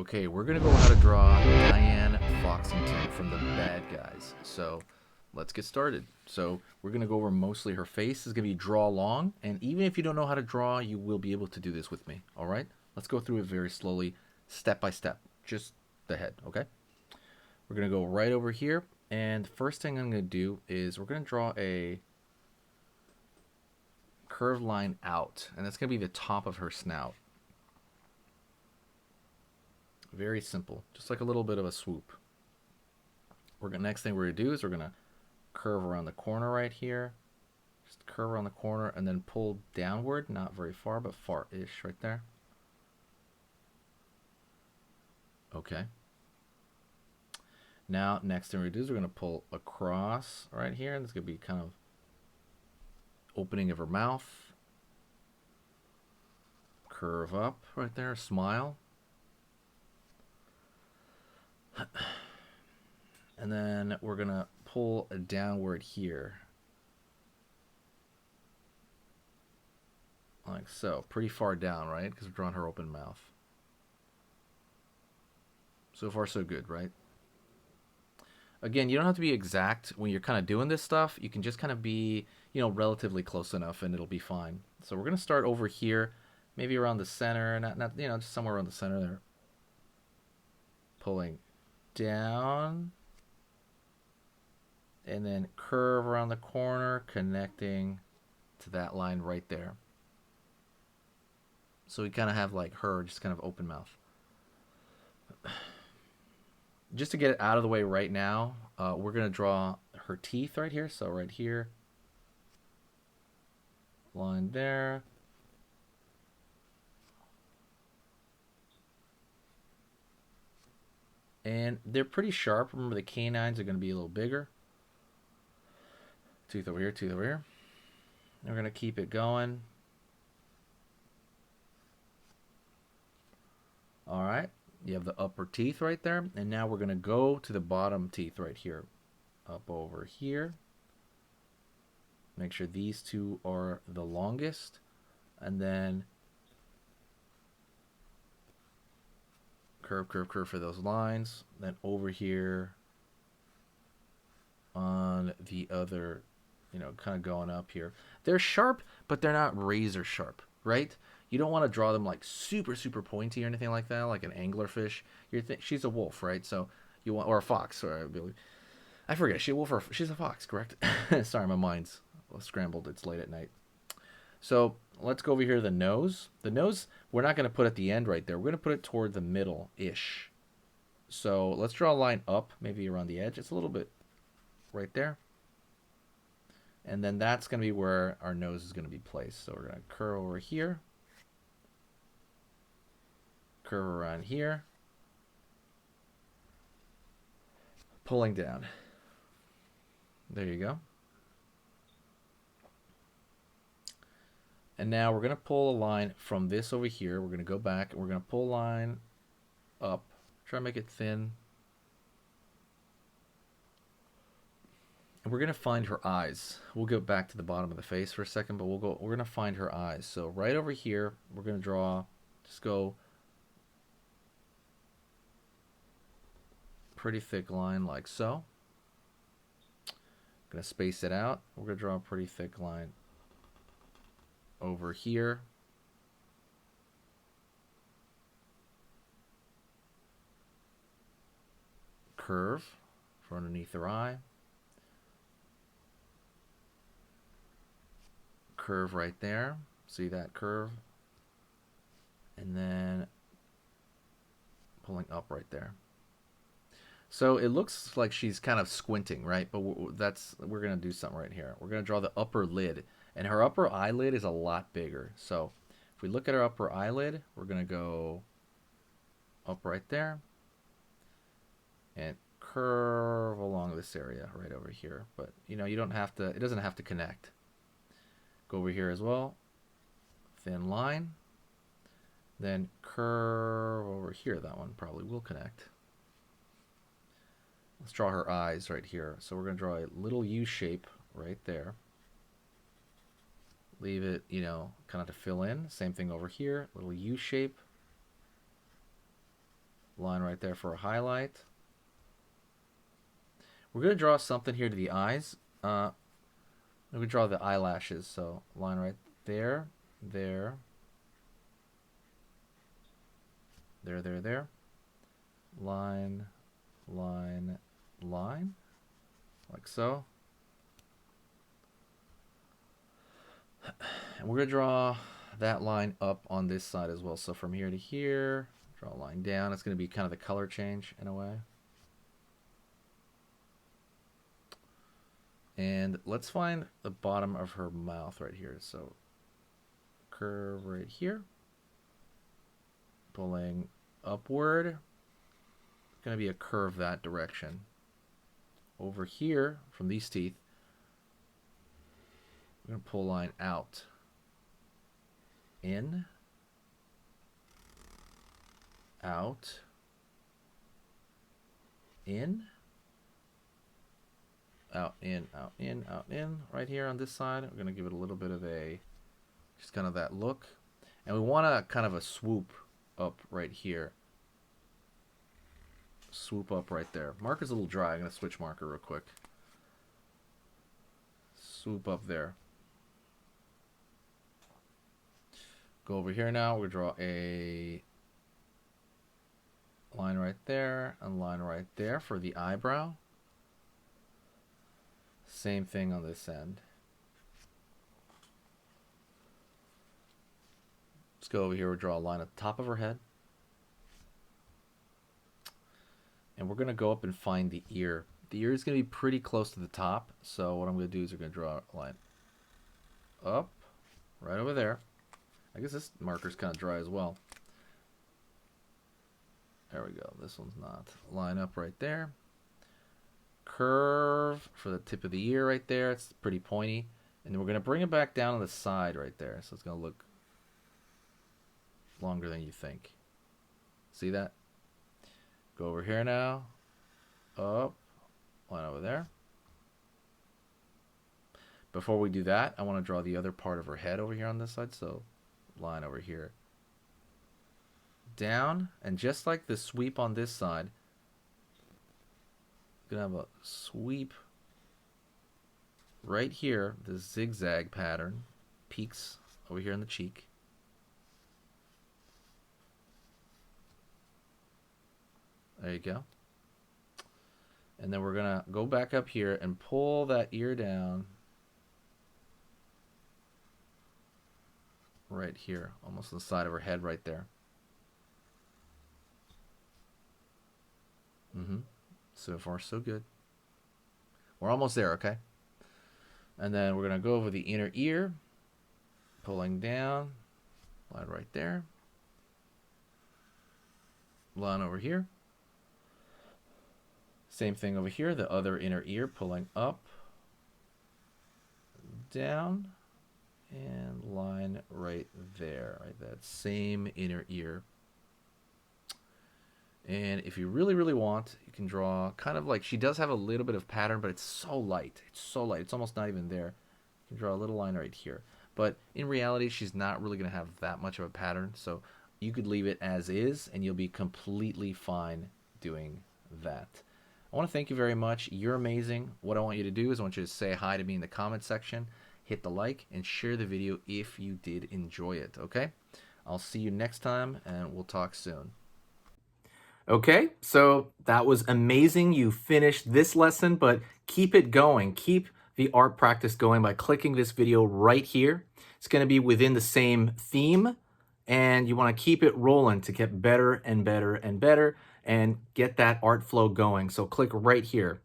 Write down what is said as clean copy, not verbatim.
Okay, we're gonna go how to draw Diane Foxington from the Bad Guys. So let's get started. So we're gonna go over mostly her face is gonna be draw long, and even if you don't know how to draw, you will be able to do this with me. All right? Let's go through it very slowly, step by step, just the head. Okay? We're gonna go right over here, and the first thing I'm gonna do is we're gonna draw a curved line out, and that's gonna be the top of her snout. Very simple, just like a little bit of a swoop. Next thing we're gonna do is we're gonna curve around the corner right here. Just curve around the corner and then pull downward, not very far, but far-ish right there. Okay. Now, next thing we're gonna do is we're gonna pull across right here, and it's gonna be kind of opening of her mouth. Curve up right there, smile. And then we're gonna pull downward here. Like so, pretty far down, right? Because we're drawing her open mouth. So far, so good, right? Again, you don't have to be exact when you're kind of doing this stuff. You can just kind of be, relatively close enough, and it'll be fine. So we're gonna start over here, maybe around the center, not just somewhere around the center there. Pulling down, and then curve around the corner, connecting to that line right there. So we kind of have like her, just kind of open mouth. Just to get it out of the way right now, we're going to draw her teeth right here. So right here, line there. And they're pretty sharp. Remember, the canines are going to be a little bigger. Tooth over here, tooth over here. And we're going to keep it going. All right. You have the upper teeth right there. And now we're going to go to the bottom teeth right here. Up over here. Make sure these two are the longest. And then curve, curve, curve for those lines. Then over here on the other, kind of going up here. They're sharp, but they're not razor sharp, right? You don't want to draw them like super, super pointy or anything like that, like an anglerfish. She's a wolf, right? So you want, or a fox, or I forget. She's a wolf or she's a fox, correct? Sorry, my mind's scrambled. It's late at night. So let's go over here to the nose. The nose, we're not going to put at the end right there. We're going to put it toward the middle-ish. So let's draw a line up, maybe around the edge. It's a little bit right there. And then that's going to be where our nose is going to be placed. So we're going to curve over here. Curve around here. Pulling down. There you go. And now we're going to pull a line from this over here. We're going to go back and we're going to pull a line up. Try to make it thin. And we're going to find her eyes. We'll go back to the bottom of the face for a second, but we're going to find her eyes. So right over here, we're going to draw, just go pretty thick line like so. Going to space it out. We're going to draw a pretty thick line over here. Curve for underneath her eye. Curve right there. See that curve? And then pulling up right there. So it looks like she's kind of squinting, right? But we're going to do something right here. We're going to draw the upper lid. And her upper eyelid is a lot bigger. So if we look at her upper eyelid, we're going to go up right there. And curve along this area right over here. But, you don't have to, it doesn't have to connect. Go over here as well. Thin line. Then curve over here. That one probably will connect. Let's draw her eyes right here. So we're going to draw a little U shape right there. Leave it, kind of to fill in. Same thing over here. Little U shape. Line right there for a highlight. We're going to draw something here to the eyes. We draw the eyelashes, so line right there, there, there. Line, line, line, like so. And we're going to draw that line up on this side as well. So from here to here, draw a line down. It's going to be kind of the color change in a way. And let's find the bottom of her mouth right here. So curve right here, pulling upward. Going to be a curve that direction. Over here, from these teeth, we're going to pull a line out. In, out, in, out, in, out, in, out, in. Right here on this side, we're going to give it a little bit of a, just kind of that look. And we want a kind of a swoop up right here. Swoop up right there. Marker's a little dry. I'm going to switch marker real quick. Swoop up there. Go over here now. We'll draw a line right there and line right there for the eyebrow. Same thing on this end. Let's go over here. We'll draw a line at the top of her head. And we're going to go up and find the ear. The ear is going to be pretty close to the top. So what I'm going to do is we're going to draw a line up, right over there. I guess this marker's kind of dry as well. There we go. This one's not. Line up right there. Curve for the tip of the ear right there. It's pretty pointy. And then we're going to bring it back down on the side right there. So it's going to look longer than you think. See that? Go over here now. Up. Line over there. Before we do that, I want to draw the other part of her head over here on this side. So line over here. Down. And just like the sweep on this side, I'm going to have a sweep right here. This zigzag pattern. Peaks over here in the cheek. There you go. And then we're going to go back up here and pull that ear down right here, almost on the side of her head right there. So far, so good. We're almost there, okay? And then we're going to go over the inner ear, pulling down, line right there, line over here. Same thing over here, the other inner ear, pulling up, down, and line right there, right? That same inner ear. And if you really, really want, you can draw kind of like, she does have a little bit of pattern, but it's so light. It's so light. It's almost not even there. You can draw a little line right here. But in reality, she's not really going to have that much of a pattern. So you could leave it as is, and you'll be completely fine doing that. I want to thank you very much. You're amazing. What I want you to do is I want you to say hi to me in the comment section, hit the like, and share the video if you did enjoy it, okay? I'll see you next time, and we'll talk soon. Okay, so that was amazing. You finished this lesson, but keep it going. Keep the art practice going by clicking this video right here. It's going to be within the same theme, and you want to keep it rolling to get better and better and better and get that art flow going. So click right here.